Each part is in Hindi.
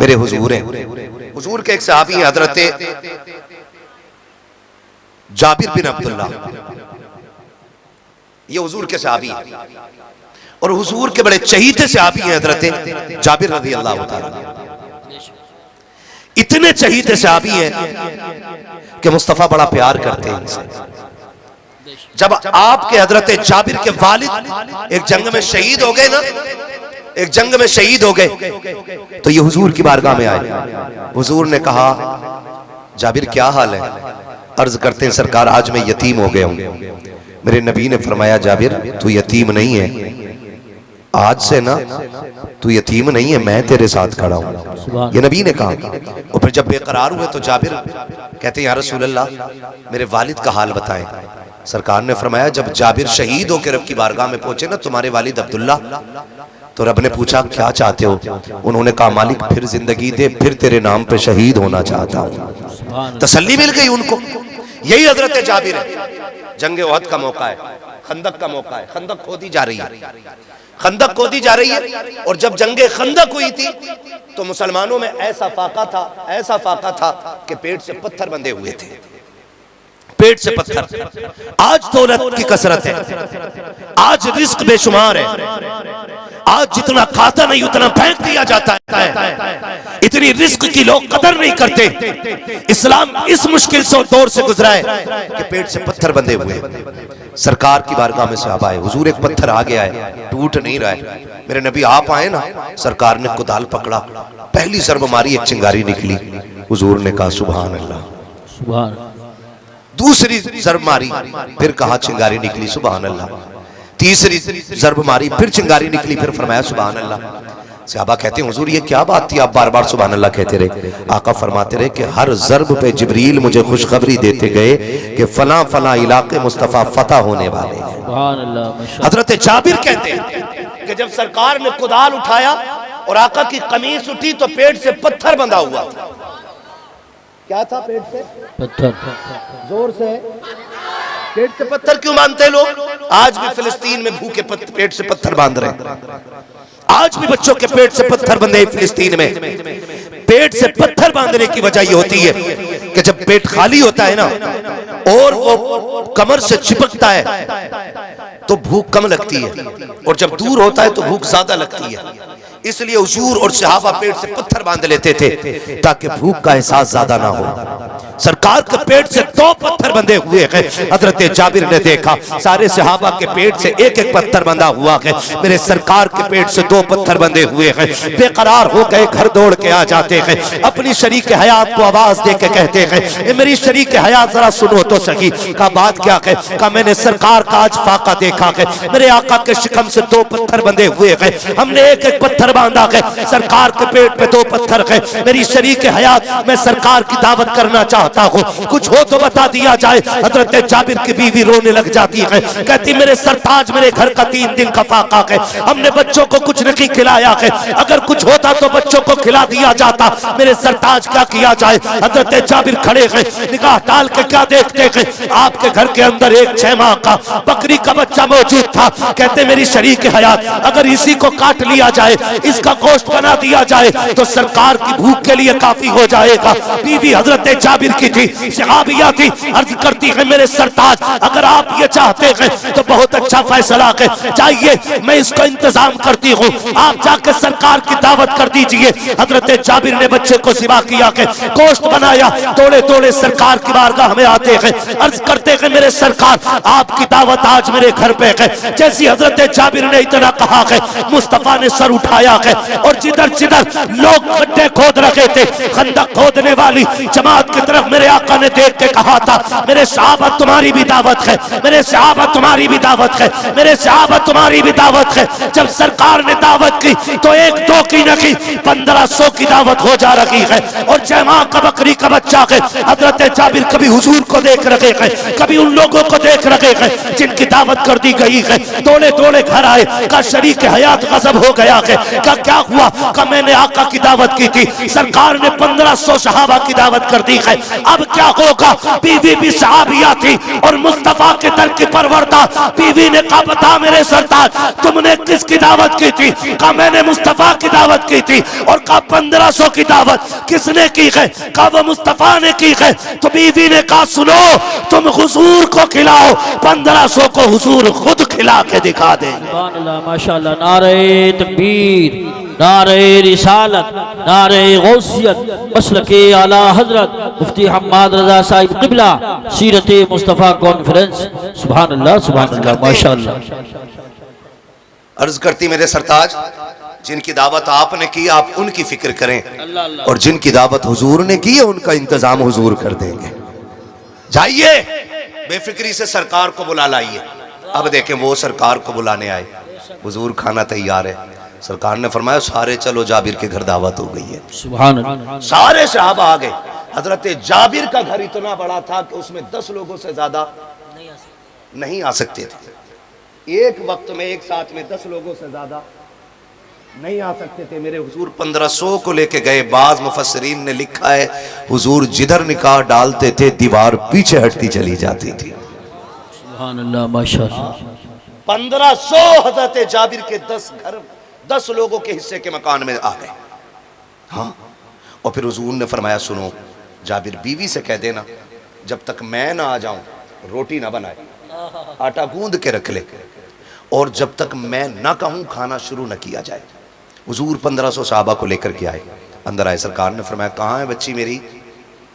मेरे हुजूर हैं। हुजूर के एक सहाबी हैं हजरत जाबिर बिन अब्दुल्ला, ये हुजूर के सहाबी हैं और हुजूर के बड़े चहीते सहाबी हैं हजरत जाबिर रज़ी अल्लाह तआला। इतने चहीते सहाबी हैं कि मुस्तफा बड़ा प्यार करते हैं इनसे। जब आपके हजरत जाबिर के वालिद एक जंग में शहीद हो गए ना, एक जंग में शहीद हो गए, तो ये हुजूर की बारगाह में आए। हुजूर ने कहा, जाबिर क्या हाल है? अर्ज करते हैं, सरकार आज मैं यतीम हो गया हूं। मेरे नबी ने फरमाया, जाबिर तू यतीम नहीं है, आज से ना तू यतीम नहीं है, मैं तेरे साथ खड़ा हूं। ये नबी ने कहा। और फिर जब बेकरार हुए तो जाबिर कहते हैं, या रसूल अल्लाह मेरे वालिद का हाल बताएं। सरकार ने फरमाया, जब जाबिर शहीद होकर रब की बारगाह में पहुंचे ना तुम्हारे वालिद अब्दुल्ला, तो रब ने पूछा क्या चाहते हो? उन्होंने कहा, मालिक फिर जिंदगी दे, फिर तेरे नाम पे शहीद होना चाहता हूं। तसल्ली मिल गई उनको। यही हजरत जाबिर है। जंगे ओहद का मौका है, खंदक का मौका है, खंदक खोदी जा रही है, खंदक खोदी जा रही है। और जब जंगे खंदक हुई थी तो मुसलमानों में ऐसा फाका था, ऐसा फाका था कि पेट से पत्थर बंधे हुए थे, पेट से पत्थर। आज दौलत की कसरत है, आज रिस्क बेशुमार है, आज जितना खाता नहीं उतना फेंक दिया जाता है, इतनी रिस्क की लोग कदर नहीं करते। इस्लाम इस मुश्किल से दौर से गुजरा है कि पेट से पत्थर बंधे हुए। सरकार की बारगाह में सहाबा है, हुजूर एक पत्थर आ गया है, टूट नहीं रहा है। मेरे नबी आप आए ना, सरकार ने कुदाल पकड़ा, पहली ज़रब मारी, एक चिंगारी निकली। हुजूर ने कहा, सुभान अल्लाह, सुभान। दूसरी ज़रब मारी, फिर कहा चिंगारी निकली, सुभान अल्लाह। तीसरी ज़रब मारी, फिर चिंगारी निकली, फिर फरमाया सुभान अल्लाह। सहाबा कहते हैं, हुजूर ये क्या बात थी, आप बार बार सुभान अल्लाह कहते रहे? आका फरमाते रहे कि हर ज़रब पे जिब्रील मुझे खुशखबरी देते गए कि फला फला इलाके मुस्तफ़ा फतह होने वाले हैं। हजरत जाबिर कहते हैं कि जब सरकार ने कुदाल उठाया और आका की कमीज उठी तो पेट से पत्थर बंधा हुआ था। क्या था? पेट से पत्थर। जोर से पेट से पत्थर क्यों बांधते लोग? आज भी फिलिस्तीन में भूखे पेट से पत्थर बांध रहे हैं, आज भी बच्चों के पेट से पत्थर बंधे फिलिस्तीन में। पेट से पत्थर बांधने की वजह यह होती है कि जब पेट खाली होता है ना और वो कमर से चिपकता है तो भूख कम लगती है, और जब दूर होता है तो भूख ज्यादा लगती है। इसलिए हुजूर और सहाबा पेट से पत्थर बांध लेते थे ताकि भूख का एहसास ज्यादा ना हो। सरकार के पेट से 2 पत्थर बंधे हुए हैं। हजरत जाबिर ने देखा सारे सहाबा के पेट से एक एक पत्थर बंधा हुआ है, मेरे सरकार के पेट से 2 पत्थर बंधे हुए हैं। बेकरार हो गए, घर दौड़ के आ जाते हैं, अपनी शरीक हयात को आवाज दे के कहते हैं, मेरी शरीक हयात जरा सुनो तो सही। का बात क्या है? का मैंने सरकार का आज फाका देखा है, मेरे आका के शिकम से 2 पत्थर बंधे हुए हैं, हमने एक एक पत्थर बांधा है, सरकार के पेट पे 2 पत्थर है। मेरी शरीक हयात, मैं सरकार की दावत करना चाहता हूँ, कुछ हो तो बता दिया जाए। हजरत जाबिर की बीवी रोने लग जाती है, कहती मेरे सरताज, मेरे घर का 3 दिन का फाका है, हमने बच्चों को कुछ नहीं खिलाया है, अगर कुछ होता तो बच्चों को खिला दिया जाता, मेरे सरताज क्या किया जाए? हजरत जाबिर खड़े हैं, निगाह डाल के क्या देखते हैं? आपके घर के अंदर एक 6 माह का बकरी का बच्चा मौजूद था। कहते मेरी शरीक हयात, अगर इसी को काट लिया जाए, इसका गोश्त बना दिया जाए तो सरकार की भूख के लिए काफी हो जाएगा। बीवी हजरत जाबिर की थी, सहाबिया थी, अर्ज करती है मेरे सरताज, अगर आप ये चाहते हैं तो बहुत अच्छा फैसला है, चाहिए मैं इसका इंतजाम करती हूँ, आप जाकर सरकार की दावत कर दीजिए। हजरत जाबिर ने बच्चे को सिवा किया के गोश्त बनाया, तोड़े तोड़े सरकार की बारगाह में आते हैं, अर्ज करते हैं मेरे सरकार आपकी दावत आज मेरे घर पे है। जैसी हजरत जाबिर ने इतना कहा है, मुस्तफा ने सर उठाया है और जिधर जिधर लोग गड्ढे खोद रखे थे, खंदक खोदने वाली जमात की तरफ मेरे आका ने देख के कहा था, मेरे सहाबा तुम्हारी भी दावत है, मेरे सहाबा तुम्हारी भी दावत है, मेरे सहाबा तुम्हारी भी दावत है। जब सरकार ने दावत की तो 1-2 की नहीं 1500 की दावत हो जा रही है। और 6 माह का बकरी का बच्चा है। हजरत जाबिर कभी हुजूर को देख रहे हैं, कभी उन लोगों को देख रहे हैं जिनकी दावत कर दी गई है। तोड़े तोड़े घर आए, का शरीक हयात गजब हो गया है, क्या हुआ? का मैंने आका की दावत की थी, सरकार ने 1500 सहाबा की दावत कर दी है, अब क्या होगा? बीवी भी सहाबिया थी और मुस्तफा के दर की परवरदा। बीवी ने कहा बता मेरे सरताज तुमने किसकी दावत की थी? कहा मैंने मुस्तफा की दावत की थी। और कहा 1500 की दावत किसने की है? कहा वो मुस्तफा ने की है। तो बीवी ने कहा सुनो तुम हुजूर को खिलाओ, 1500 को हुजूर खुद खिला के दिखा दे। सुभान अल्लाह माशाअल्लाह। नारे तकबीर, नारे रिसालत, नारे गौसियत, मसलके आला हजरत मुफ्ती हम्माद रजा साहिब क़िबला, सीरत मुस्तफ़ा कॉन्फ्रेंस। सुभान अल्लाह सुभान अल्लाह माशाअल्लाह। अर्ज करती मेरे सरताज जिनकी दावत आपने की आप उनकी फिक्र करें और जिनकी दावत हुजूर ने की है उनका इंतजाम हुजूर कर देंगे। जाइए बेफिक्री से सरकार को बुला लाइए। अब देखें वो सरकार को बुलाने आए, हुजूर खाना तैयार है। सरकार ने फरमाया सारे चलो जाबिर के घर दावत हो गई है। सुभान अल्लाह। सारे सहाबा आ गए। हजरत जाबिर का घर इतना बड़ा था कि उसमें 10 लोगों से ज्यादा नहीं आ सकते थे। एक वक्त में एक साथ में 10 लोगों से ज्यादा नहीं आ सकते थे। मेरे हुजूर 1500 को लेके गए। बाज मुफस्सरीन ने लिखा है हुजूर जिधर निकाह डालते थे दीवार पीछे हटती चली जाती थी। सुभान अल्लाह माशाअल्लाह। 1500 हजरत जाबिर के 10 घर 10 लोगों के हिस्से के मकान में आ गए। हाँ, और फिर हुजूर ने फरमाया सुनो जाबिर बीवी से कह देना जब तक मैं ना आ जाऊं रोटी ना बनाए, आटा गूंद के रख ले, और जब तक मैं ना कहूं खाना शुरू न किया जाए। हुजूर 1500 सहाबा को लेकर के आए। अंदर आए। सरकार ने फरमाया कहाँ है बच्ची मेरी?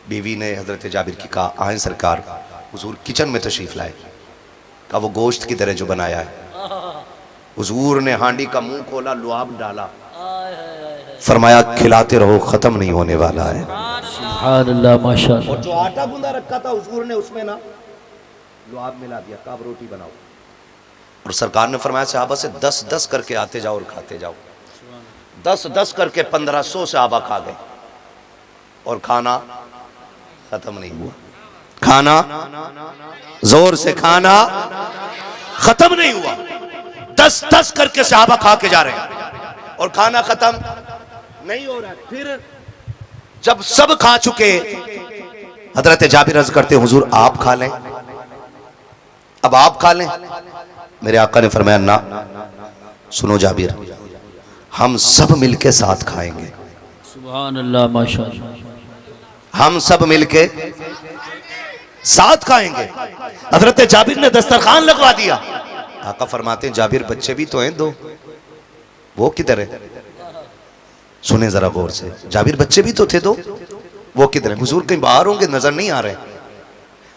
बीवी ने हजरत जाबिर की कहा आए सरकार। हुजूर किचन में तशरीफ लाए। कहा वो गोश्त की तरह जो बनाया है। हुजूर ने हांडी का मुंह खोला, लुआब डाला, फरमाया खिलाते रहो खत्म नहीं होने वाला है। सुभान अल्लाह माशाअल्लाह। और जो आटा गूंदा रखा था हुजूर ने उसमें ना लुआब मिला दिया। कहा रोटी बनाओ। और सरकार ने फरमाया सहाबा से 10-10 करके आते जाओ और खाते जाओ। 10-10 करके 1500 सहाबा खा गए और खाना खत्म नहीं हुआ। खाना जोर से खाना खत्म नहीं हुआ। 10-10 करके सहाबा खा के जा रहे हैं और खाना खत्म नहीं हो रहा है। फिर जब सब खा चुके हजरत जाबिर अर्ज करते हुजूर आप खा लें, अब आप खा लें। मेरे आका ने फरमाया ना, सुनो जाबिर हम सब मिलके साथ खाएंगे। सुभान अल्लाह माशाअल्लाह। हम सब मिलके साथ खाएंगे। हजरत जाबिर ने दस्तरखान लगवा दिया। आका फरमाते हैं जाबिर बच्चे भी तो हैं दो, वो किधर है? सुने जरा गौर से, जाबिर बच्चे भी तो थे दो, वो किधर है? हुजूर कहीं बाहर होंगे, नजर नहीं आ रहे।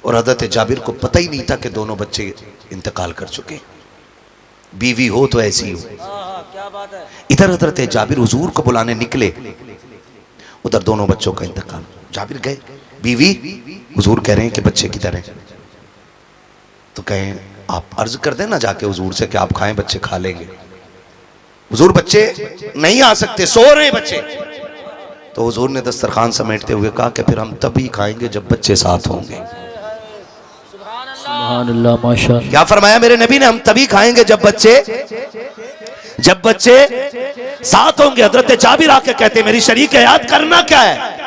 और हजरत जाबिर को पता ही नहीं था कि दोनों बच्चे इंतकाल कर चुके। बीवी हो तो ऐसी हो। क्या बात है। इधर हजरत जाबिर हुजूर को बुलाने निकले, उधर दोनों बच्चों का इंतकाल। जाबिर गए, बीवी हुजूर कह रहे हैं कि बच्चे किधर हैं? तो कहें आप अर्ज कर देना जाके हुजूर से कि आप खाएं, बच्चे खा लेंगे। हुजूर बच्चे नहीं आ सकते, सो रहे हैं बच्चे। तो हुजूर ने दस्तरखान समेटते हुए कहा कि फिर हम तभी खाएंगे जब बच्चे साथ होंगे। सुभान अल्लाह माशाअल्लाह। क्या फरमाया मेरे नबी ने? हम तभी खाएंगे जब बच्चे साथ होंगे। हजरत जाबिर आके कहते मेरी शरीक है याद करना क्या है?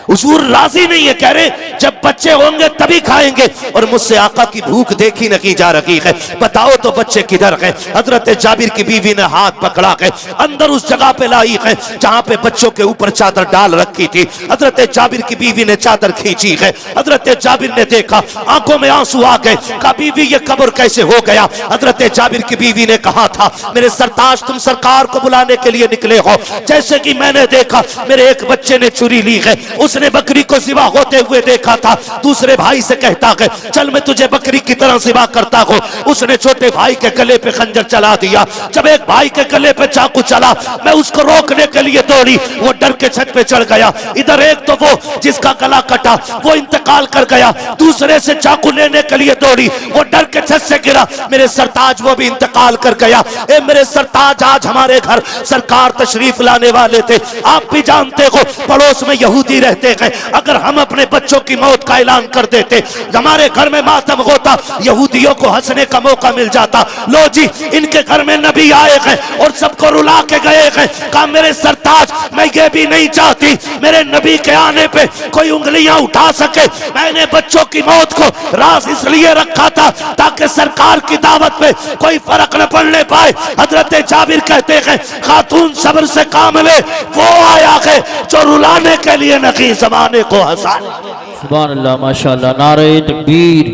हुजूर राजी नहीं है, कह रहे जब बच्चे होंगे तभी खाएंगे। और मुझसे आका की भूख देखी नहीं जा रही है, बताओ तो बच्चे किधर है? हजरत जाबिर की बीवी ने हाथ पकड़ा के अंदर उस जगह पे लाई है जहां पे बच्चों के ऊपर चादर डाल रखी थी। हजरत जाबिर की बीवी ने चादर खींची है। हजरत जाबिर ने देखा, आंखों में आंसू आ गए। कहा बीवी ये कब्र कैसे हो गया? हजरत जाबिर की बीवी ने कहा था मेरे सरताज तुम सरकार को बुलाने के लिए निकले हो, जैसे कि मैंने देखा मेरे एक बच्चे ने चुरी ली है, उसने बकरी को ज़िबा होते हुए देखा था। दूसरे भाई से कहता है चल मैं तुझे बकरी की तरह ज़िबा करता हूं। उसने छोटे भाई के गले पे खंजर चला दिया। जब एक भाई के गले पे चाकू चला, मैं उसको रोकने के लिए दौड़ी, वो डर के छत पे चढ़ गया। इधर एक तो वो जिसका गला कटा वो इंतकाल कर गया, दूसरे से चाकू लेने के लिए दौड़ी, वो डर के छत से गिरा। मेरे सरताज वो भी इंतकाल कर गया। ए मेरे सरताज आज हमारे घर सरकार तशरीफ लाने वाले थे। आप भी जानते हो पड़ोस में यहूदी रहते हैं, अगर हम अपने बच्चों की मौत का ऐलान कर देते, हमारे घर में मातम होता, यहूदियों को हंसने का मौका मिल जाता। लो जी, इनके घर में नबी आए हैं और सबको रुला के गए हैं। कहा मेरे सरताज, मैं ये भी नहीं चाहती मेरे नबी के आने पे कोई उंगलियां उठा सके। मैंने बच्चों की मौत को राज इसलिए रखा था ताकि सरकार की दावत में कोई फर्क न पड़ने पाए। हजरत जाबिर कहते हैं, खातून सब्र से काम ले, वो आया है जो रुलाने के लिए नहीं जमाने को हंसाने। सुभान अल्लाह, माशाअल्लाह। नारे तकबीर,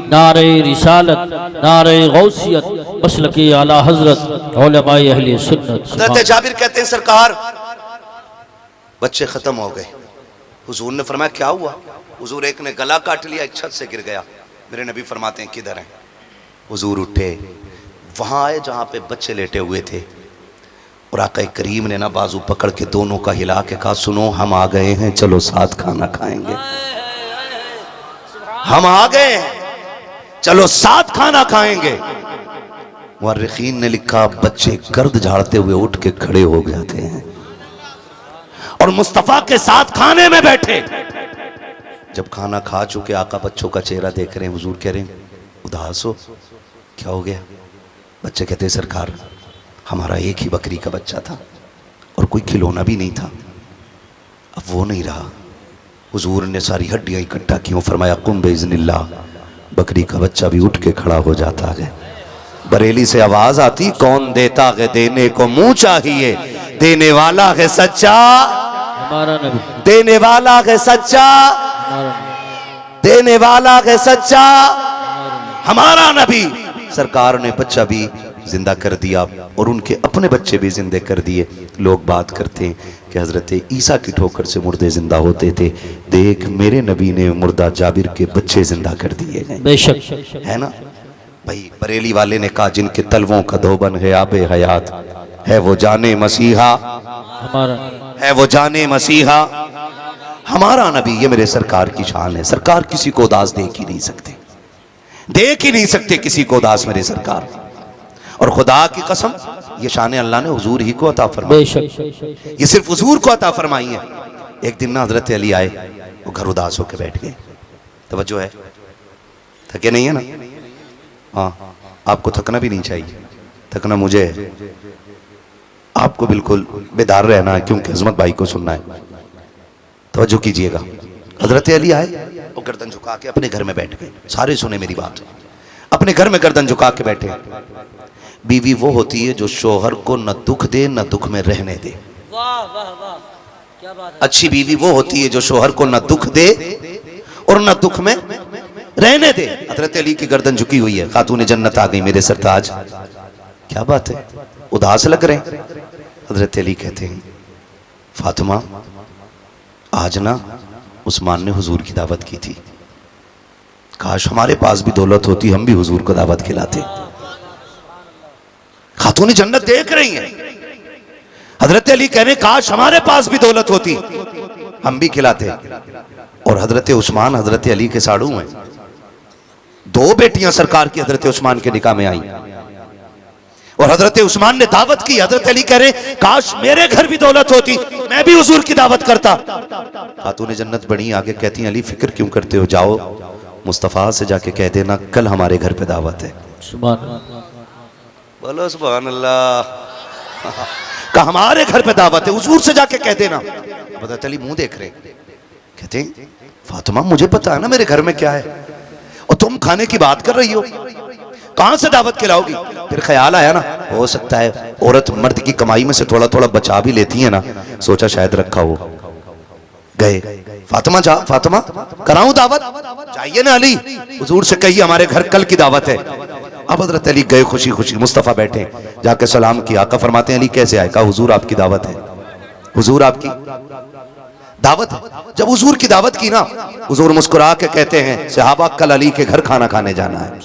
नारे रिसालत, नारे गौसियत, मसलके आला हजरत उलमाए अहले सुन्नत। हजरत जाबिर कहते हैं, सरकार बच्चे खत्म हो गए। हुजूर ने फरमाया क्या हुआ? हुजूर, एक ने गला काट लिया, एक छत से गिर गया। मेरे नबी फरमाते हैं किधर हैं? हुजूर उठे, वहां आए जहां पे बच्चे लेटे हुए थे, और आका करीम ने ना बाजू पकड़ के दोनों का हिला के कहा, सुनो हम आ गए हैं, चलो साथ खाना खाएंगे। हम आ गए हैं, चलो साथ खाना खाएंगे। मुअर्रिखीन ने लिखा, बच्चे गर्द झाड़ते हुए उठ के खड़े हो जाते हैं और मुस्तफा के साथ खाने में बैठे। जब खाना खा चुके, आका बच्चों का चेहरा देख रहे हैं। हुजूर कह रहे हैं, उदास हो, क्या हो गया? बच्चे कहते हैं, सरकार हमारा एक ही बकरी का बच्चा था और कोई खिलौना भी नहीं था, अब वो नहीं रहा। हुजूर ने सारी हड्डियां इकट्ठा की, फरमाया कुम बेइज़्निल्लाह, बकरी का बच्चा भी उठ के खड़ा हो जाता है। बरेली से आवाज आती, कौन देता है देने को मुंह चाहिए, देने वाला है सच्चा हमारा नबी, देने वाला है सच्चा, देने वाला है सच्चा हमारा नबी। सरकार ने बच्चा भी जिंदा कर दिया और उनके अपने बच्चे भी जिंदे कर दिए। लोग बात करते हैं कि हजरत ईसा की ठोकर से मुर्दे जिंदा होते थे, देख मेरे नबी ने मुर्दा जाबिर के बच्चे जिंदा कर दिए हैं। बेशक है ना भाई? बरेली वाले ने कहा, जिनके तलवों का धोबन है आबे हयात, है वो जाने मसीहा, हमारा है वो जाने मसीहा हमारा नबी। ये मेरे सरकार की शान है। सरकार किसी को उदास देख ही नहीं सकते, देख ही नहीं सकते किसी को उदास मेरे सरकार। और खुदा की कसम, ये शान अल्लाह ने हुजूर ही को अता फरमाई, बेशक ये सिर्फ हुजूर को अता फरमाई है। एक दिन ना हजरत अली आए, वो घर उदास होकर बैठ गए। तवज्जो है, थके नहीं है ना? हाँ, आपको थकना भी नहीं चाहिए, थकना मुझे है, आपको बिल्कुल बेदार रहना है, क्योंकि अजमत भाई को सुनना है। तवज्जो कीजिएगा। हजरत अली आए और गर्दन झुका के अपने घर में बैठ गए। सारे सुने मेरी बात, अपने घर में गर्दन झुका के बैठे। बीवी वो होती है जो शोहर को न दुख दे न दुख में रहने दे। वाह वाह वाह, क्या बात है। अच्छी बीवी वो होती है जो शोहर को न दुख दे और न दुख में रहने दे। हजरत अली की गर्दन झुकी हुई है, खातून जन्नत आ गई मेरे सरताज। क्या बात है, उदास लग रहे हैं? हजरत अली कहते हैं, फातिमा आज ना उस्मान ने हुजूर की दावत की थी, काश हमारे पास भी दौलत होती, हम भी हुजूर को दावत खिलाते। खातून जन्नत देख रही हैं। हजरत अली कह रहे, काश हमारे पास भी दौलत होती, हम भी खिलाते। और हजरत उस्मान हजरत अली के साड़ू हैं। दो बेटियां सरकार की हजरत उस्मान के निकाह में आई और हजरत उस्मान ने दावत की। हजरत अली कह रहे, काश मेरे घर भी दौलत होती, मैं भी हुजूर की दावत करता। खातून जन्नत बड़ी आगे कहती हैं, अली फिक्र क्यों करते हो, जाओ मुस्तफा से जाके कह देना कल हमारे घर पे दावत है। बोलो सुभान अल्लाह। कहा हमारे घर पे दावत है, हुजूर से जाके कह देना। हजरत अली मुंह देख रहे, कहते हैं, फातिमा मुझे पता है ना मेरे घर में क्या है, और तुम खाने की बात कर रही हो, कहां से दावत खिलाओगी? फिर ख्याल आया ना, हो सकता है औरत मर्द की कमाई में से थोड़ा थोड़ा बचा भी लेती है ना, सोचा शायद रखा हो। गए, फातिमा जा, फातिमा कराऊं दावत? चाहिए ना अली, हुजूर से कहिए हमारे घर कल की दावत है। अब हजरत अली गए खुशी खुशी, मुस्तफा बैठे, जाके सलाम किया। आका फरमाते हैं, अली कैसे आए? कहा हुजूर आपकी दावत है, हुजूर आपकी दावत है। जब हुजूर की दावत की ना, हुजूर मुस्कुरा के कहते हैं, सहाबा कल अली के घर खाना खाने जाना है।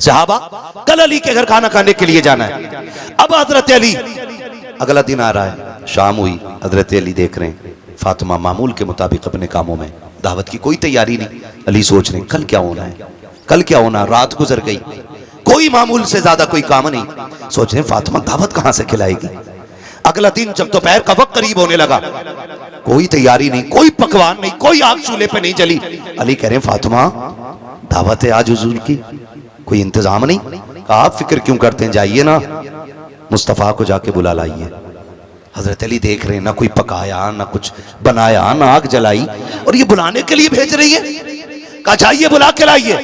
सहाबा कल अली के घर खाना खाने के लिए जाना है। अब हजरत अली, अगला दिन आ रहा है, शाम हुई, हजरत अली देख रहे हैं फातिमा मामूल के मुताबिक अपने कामों में, दावत की कोई तैयारी नहीं। अली सोच रहे कल क्या होना है, कल क्या होना। रात गुजर गई, कोई मामूल से ज्यादा कोई काम नहीं। सोच रहे फातिमा दावत कहां से खिलाएगी। अगला दिन जब दोपहर का वक्त करीब होने लगा, कोई तैयारी नहीं, कोई पकवान नहीं, कोई आग चूल्हे पे नहीं जली। अली कह रहे हैं फातिमा दावत है आज हुजूर की, कोई इंतजाम नहीं। कहा आप फिक्र क्यों करते हैं, जाइए ना मुस्तफ़ा को जाके बुला लाइए। हजरत अली देख रहे हैं ना कोई पकाया ना कुछ बनाया ना आग जलाई, और ये बुलाने के लिए भेज रही है। कहा जाइए बुला के लाइए।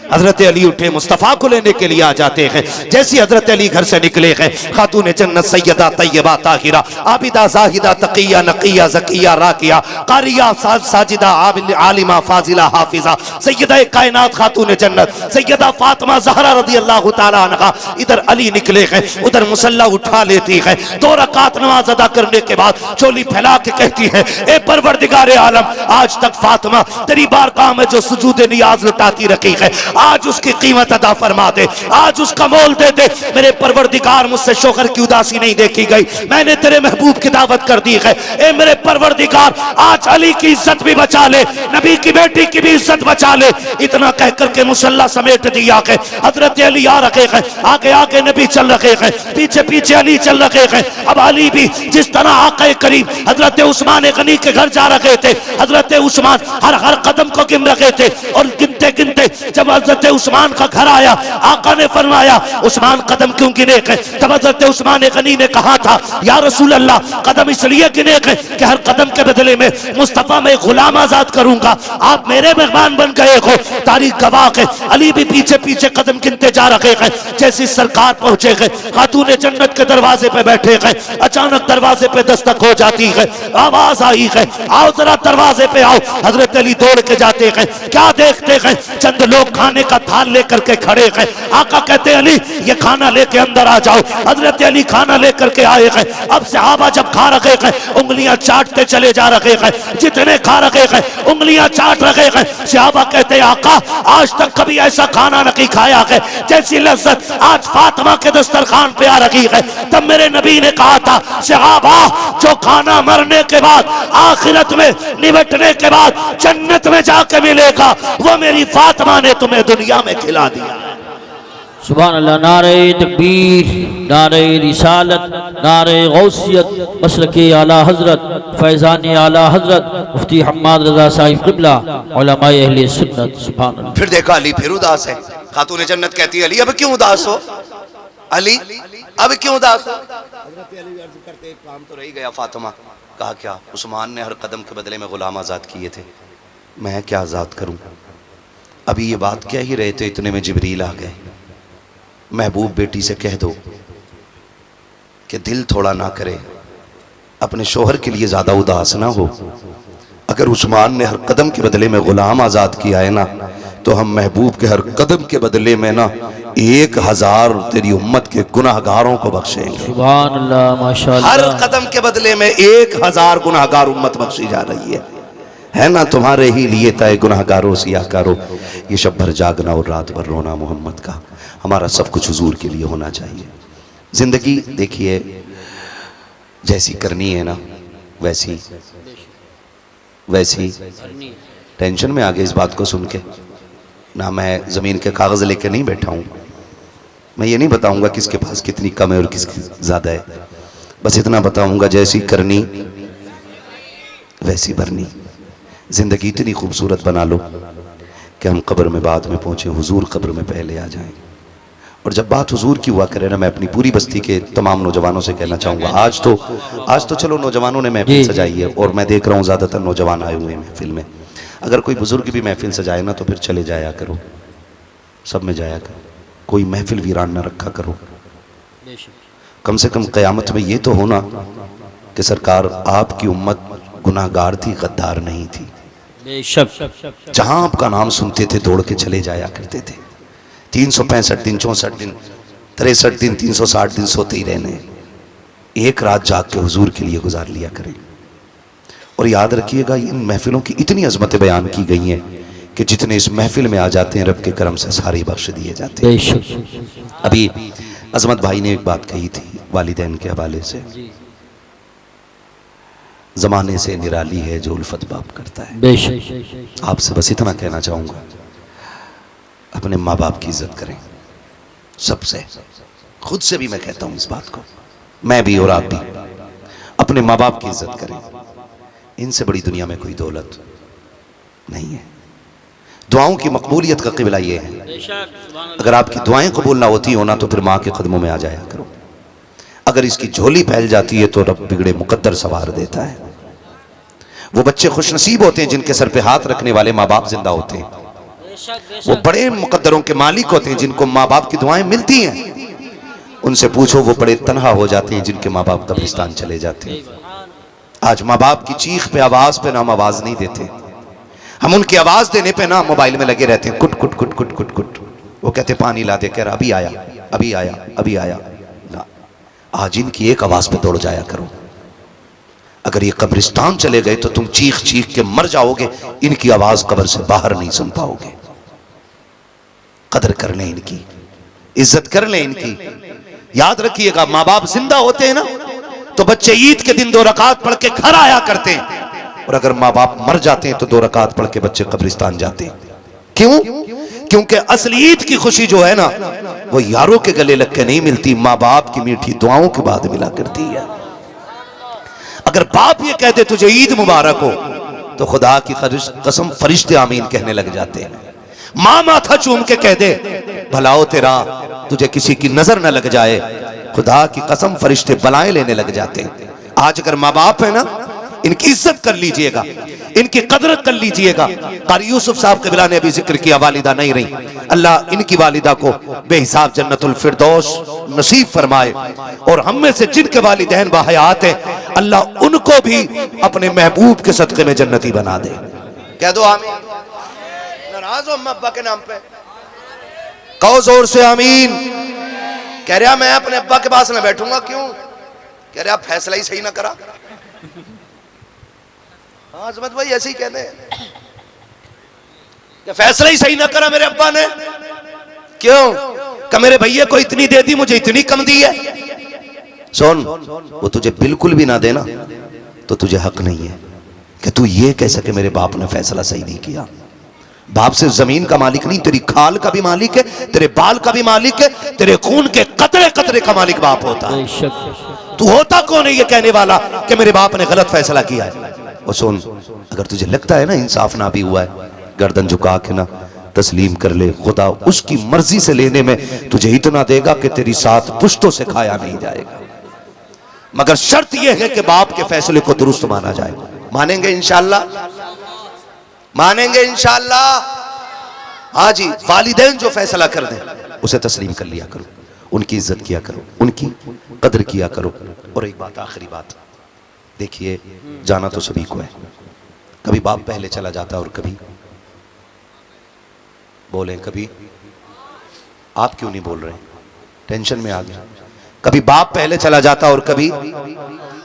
हजरत अली उठे, मुस्तफ़ा को लेने के लिए आ जाते हैं। जैसे हजरत अली घर से निकले हैं, खातून जन्नत सैयदा तैयबा ताहिरा आबिदा जाहिदा तकिया नकिया ज़किया राकिया कारिया साजिदा आलिमा फाजिला हाफिजा सैयदा कायनात खातून जन्नत सैयदा फातिमा ज़हरा रज़ियल्लाहु ताला अन्हा इधर अली निकले हैं, उधर मुसल्ला उठा लेती है। 2 रकात नमाज अदा करने के बाद चोली फैला के कहती है, ए परवरदिगार आलम, आज तक फातिमा तेरी बारगाह में जो सुजूद नियाज लुटाती रखी है, आज उसकी कीमत अदा फरमा दे, आज उसका मोल दे दे। मेरे परवरदिगार मुझसे शोहर की उदासी नहीं देखी गई, मैंने तेरे महबूब की दावत कर दी है। ए मेरे परवरदिगार आज अली की इज्जत भी बचा ले, नबी की बेटी की भी इज्जत बचा ले। इतना कह करके मुसल्ला समेट दिया है। हजरत अली आ रखे हैं, आगे आगे नबी चल रखे हैं, पीछे पीछे अली चल रखे हैं। अब अली भी जिस तरह आक़ा करीम हजरत उस्मान गनी के घर जा रखे थे, हजरत उस्मान हर कदम को गिन रखे थे, और गिनते गिनते जब हजरत उस्मान का घर आया, आका ने फरमाया उस्मान कदम क्यों गिने गए? तब हजरत उस्मान गनी ने कहा था, या रसूल अल्लाह, कदम इसलिए गिने गए कि हर कदम के बदले में मुस्तफा में गुलाम आजाद करूंगा, आप मेरे मेहमान बन गए हो। तारीख गवाह है। अली भी पीछे पीछे कदम गिनते जा रहे हैं। जैसी सरकार पहुंचे गए, खातून जन्नत के दरवाजे पे बैठे गए, अचानक दरवाजे पे दस्तक हो जाती है, आवाज आई है, आओ जरा दरवाजे पे आओ। हजरत अली दौड़ के जाते हैं, क्या देखते हैं, चंद लोग खाने का थाल लेकर के खड़े हैं। आका कहते हैं, अली ये खाना लेके अंदर आ जाओ। हजरत अली खाना लेकर के आए हैं। अब सहाबा जब खा रहे हैं, उंगलियां चाटते चले जा रहे हैं, जितने खा रहे हैं उंगलियां चाट रहे हैं। सहाबा कहते हैं, आका आज तक कभी ऐसा खाना नहीं खाया है जैसी लज्जत आज फातिमा के दस्तरखान पे आ रही है। तब मेरे नबी ने कहा था, सहाबा जो खाना मरने के बाद आखिरत में निबटने के बाद जन्नत में जाके मिलेगा, वो मेरी फातिमा ने तुम्हें दुनिया में खिला दिया। सुभान अल्लाह। नारे तकबीर, नारे रिसालत, नारे गौसियत, मसलके आला हजरत, फैज़ान आला हजरत मुफ्ती हम्माद रजा साहिब क़िबला, उलमाए अहले सुन्नत। सुभान अल्लाह। फिर देखा अली फिर उदास है। खातून जन्नत कहती है, अली अब क्यों उदास हो? अली अब क्यों उदास हो? हज़रत अली अर्ज़ करते, एक काम तो रह गया फातिमा। कहा क्या? उस्मान ने हर कदम के बदले में गुलाम आज़ाद किए थे, मैं क्या आज़ाद करूं? अभी ये बात क्या ही रहे थे, इतने में जिब्रील आ गए। महबूब बेटी से कह दो कि दिल थोड़ा ना करे, अपने शोहर के लिए ज्यादा उदास ना हो। अगर उस्मान ने हर कदम के बदले में गुलाम आजाद किया है ना, तो हम महबूब के हर कदम के बदले में ना 1000 तेरी उम्मत के गुनाहगारों को बख्शेंगे। सुभान अल्लाह, माशाअल्लाह। हर कदम के बदले में 1000 गुनाहगार उम्मत बख्शी जा रही है ना? तुम्हारे ही लिए तय गुनाहगारों सियाकारो, ये शब भर जागना और रात भर रोना मोहम्मद का। हमारा सब कुछ हुजूर के लिए होना चाहिए। जिंदगी देखिए जैसी करनी है ना वैसी टेंशन में आ गए इस बात को सुन के ना। मैं ज़मीन के कागज़ लेके नहीं बैठा हूँ। मैं ये नहीं बताऊंगा किसके पास कितनी कम है और किसकी ज़्यादा है, बस इतना बताऊंगा जैसी करनी वैसी भरनी। ज़िंदगी इतनी खूबसूरत बना लो कि हम कब्र में बाद में पहुँचे, हुजूर कब्र में पहले आ जाएं। और जब बात हुजूर की हुआ करे ना, मैं अपनी पूरी बस्ती के तमाम नौजवानों से कहना चाहूँगा, आज तो चलो नौजवानों ने महफिल सजाई है और मैं देख रहा हूँ ज़्यादातर नौजवान आए हुए हैं महफिल में। अगर कोई बुजुर्ग भी महफिल सजाए ना, तो फिर चले जाया करो, सब में जाया करो, कोई महफिल वीरान न रखा करो। कम से कम क़यामत में ये तो होना कि सरकार आपकी उम्मत गुनाहगार थी, गद्दार नहीं थी। जहाँ आपका नाम सुनते थे दौड़ के चले जाया करते थे। 365 दिन, 64 दिन, 63 दिन, 360 दिन सोते ही रहने, एक रात जाग के हुजूर के लिए गुजार लिया करें। और याद रखिएगा, इन महफिलों की इतनी अजमतें बयान की गई हैं कि जितने इस महफिल में आ जाते हैं रब के करम से सारे बख्श दिए जाते हैं। अभी अजमत भाई ने एक बात कही थी वालिदैन के हवाले से, जमाने से निराली है जो उल्फत बाप करता है। आपसे बस इतना कहना चाहूँगा, अपने माँ बाप की इज्जत करें, सबसे, खुद से भी मैं कहता हूँ इस बात को, मैं भी और आप भी अपने माँ बाप की इज्जत करें। इनसे बड़ी दुनिया में कोई दौलत नहीं है। दुआओं की मकबूलियत का क़िबला ये है, अगर आपकी दुआएं कबूल ना होती हो ना तो फिर माँ के कदमों में आ जाया करो। अगर इसकी झोली फैल जाती है तो रब बिगड़े मुकद्दर सवार देता है। वो बच्चे खुशनसीब होते हैं जिनके सर पे हाथ रखने वाले माँ बाप जिंदा होते हैं। वो बड़े मुकद्दरों के मालिक होते हैं जिनको माँ बाप की दुआएं मिलती हैं। उनसे पूछो वो बड़े तन्हा हो जाते हैं जिनके माँ बाप कब्रिस्तान चले जाते हैं। आज माँ बाप की चीख पे आवाज पे ना हम आवाज नहीं देते, हम उनकी आवाज देने पे ना मोबाइल में लगे रहते हैं, कुट कुट कुट कुट कुट कुट। वो कहते पानी ला दे, कह रहा अभी आया अभी आया अभी आया ना। आज इनकी एक आवाज पे दौड़ जाया करो। अगर ये कब्रिस्तान चले गए तो तुम चीख चीख के मर जाओगे, इनकी आवाज कब्र से बाहर नहीं सुन पाओगे। कदर कर लें इनकी, इज्जत कर लें इनकी। याद रखिएगा, माँ बाप जिंदा होते हैं ना तो बच्चे ईद के दिन 2 रकात पढ़ के घर आया करते हैं, और अगर माँ बाप मर जाते हैं तो 2 रकात पढ़ के बच्चे कब्रिस्तान जाते हैं। क्यों? क्योंकि असली ईद की खुशी जो है ना वो यारों के गले लग के नहीं मिलती, माँ बाप की मीठी दुआओं के बाद मिला करती है। अगर बाप ये कहते तुझे ईद मुबारक हो तो खुदा की कसम फरिश्ते आमीन कहने लग जाते हैं। माँ माथा चूम के कह दे भलाओ तेरा, तुझे किसी की नजर न लग जाए, खुदा की कसम फरिश्ते बलाएं लेने लग जाते हैं। आज अगर माँ बाप है ना, इनकी इज्जत कर लीजिएगा, इनकी कदरत कर लीजिएगा। कारी यूसुफ साहब कबीला ने अभी जिक्र किया, वालिदा नहीं रही, अल्लाह इनकी वालिदा को बेहिसाब जन्नतुल फिरदौस नसीब फरमाए, और हम में से जिनके वालिदैन बाहयात हैं अल्लाह उनको भी अपने महबूब के सदक़े में जन्नती बना दे। कह दो आमीन। नाराज हो अम्मा अब्बा के नाम पे? कहो जोर से आमीन। कह रहा मैं अपने अब्बा के पास ना बैठूंगा। क्यों? कह रहा फैसला ही सही ना करा। हाँ अजमत भाई ऐसे ही कहते हैं कि फैसला ही सही ना करा मेरे अब्बा ने। क्यों? कि मेरे भैया को इतनी दे दी, मुझे इतनी कम दी है। सुन, वो तुझे बिल्कुल भी ना देना तो तुझे हक नहीं है कि तू ये कह सके मेरे बाप ने फैसला सही नहीं किया। बाप सिर्फ जमीन का मालिक नहीं, तेरी खाल का भी मालिक है, तेरे बाल का भी मालिक है, तेरे खून के कतरे कतरे का मालिक बाप होता है। तू होता कौन है ये कहने वाला कि मेरे बाप ने गलत फैसला किया है? और सुन, अगर तुझे लगता है ना इंसाफ ना भी हुआ है, गर्दन झुका के ना तस्लीम कर ले। खुदा उसकी मर्जी से लेने में तुझे इतना देगा कि तेरी 7 पुश्तों से खाया नहीं जाएगा। मगर शर्त यह है कि बाप के फैसले को दुरुस्त माना जाए। मानेंगे इंशाअल्लाह? मानेंगे इंशाअल्लाह? हाँ जी, वालिदैन जो फैसला कर दें उसे तस्लीम कर लिया करो, उनकी इज्जत किया करो, उनकी कदर किया करो। और एक बात, आखिरी बात, देखिए जाना तो सभी को है, कभी बाप पहले चला जाता और कभी, बोलें कभी, आप क्यों नहीं बोल रहे? टेंशन में आ गया। कभी बाप पहले चला जाता और कभी,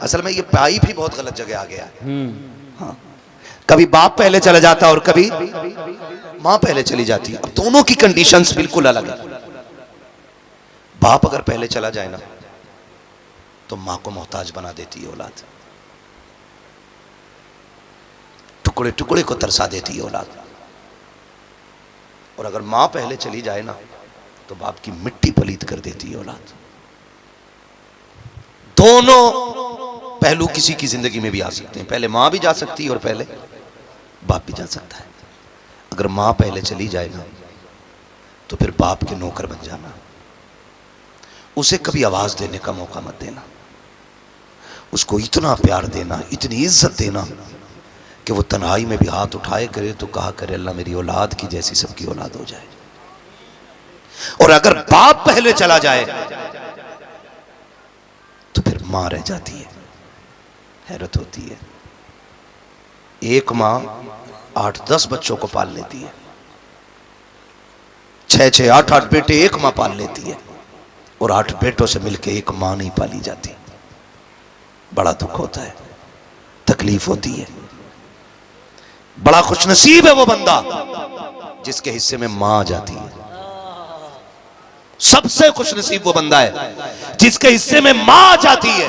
असल में ये पाइप ही बहुत गलत जगह आ गया है। हाँ, कभी बाप पहले चला जाता और कभी मां पहले चली जाती है। अब दोनों की कंडीशंस बिल्कुल अलग है। बाप अगर पहले चला जाए ना तो मां को मोहताज बना देती है औलाद, टुकड़े टुकड़े को तरसा देती है औलाद। और अगर मां पहले चली जाए ना तो बाप की मिट्टी पलीत कर देती है औलाद। दोनों पहलू किसी की जिंदगी में भी आ सकते हैं, पहले मां भी जा सकती है और पहले बाप भी जा सकता है। अगर मां पहले चली जाए ना तो फिर बाप के नौकर बन जाना, उसे कभी आवाज देने का मौका मत देना, उसको इतना प्यार देना, इतनी इज्जत देना कि वो तन्हाई में भी हाथ उठाए करे तो कहा करे अल्लाह मेरी औलाद की जैसी सबकी औलाद हो जाए। और अगर बाप पहले चला जाए तो फिर मां रह जाती है। हैरत होती है, एक मां 8-10 बच्चों को पाल लेती है, 6-6, 8-8 बेटे एक मां पाल लेती है, और 8 बेटों से मिलकर एक मां नहीं पाली जाती। बड़ा दुख होता है, तकलीफ होती है। बड़ा खुशनसीब है वो बंदा जिसके हिस्से में मां आ जाती है। सबसे खुशनसीब वो बंदा है जिसके हिस्से में मां आ जाती है,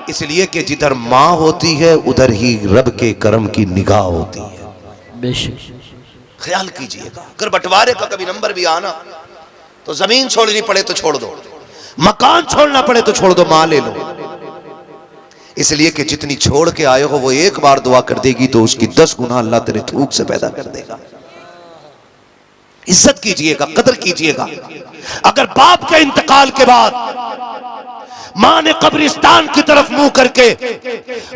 इसलिए कि जिधर मां होती है उधर ही रब के करम की निगाह होती है। बेशक ख्याल कीजिएगा, अगर बंटवारे का कभी नंबर भी आना तो जमीन छोड़नी पड़े तो छोड़ दो, मकान छोड़ना पड़े तो छोड़ दो, मां ले लो। इसलिए कि जितनी छोड़ के आए हो वो एक बार दुआ कर देगी तो उसकी 10 गुना अल्लाह तेरे थूक से पैदा कर देगा। इज्जत कीजिएगा, कदर कीजिएगा। अगर बाप के इंतकाल के बाद मां ने कब्रिस्तान की तरफ मुंह करके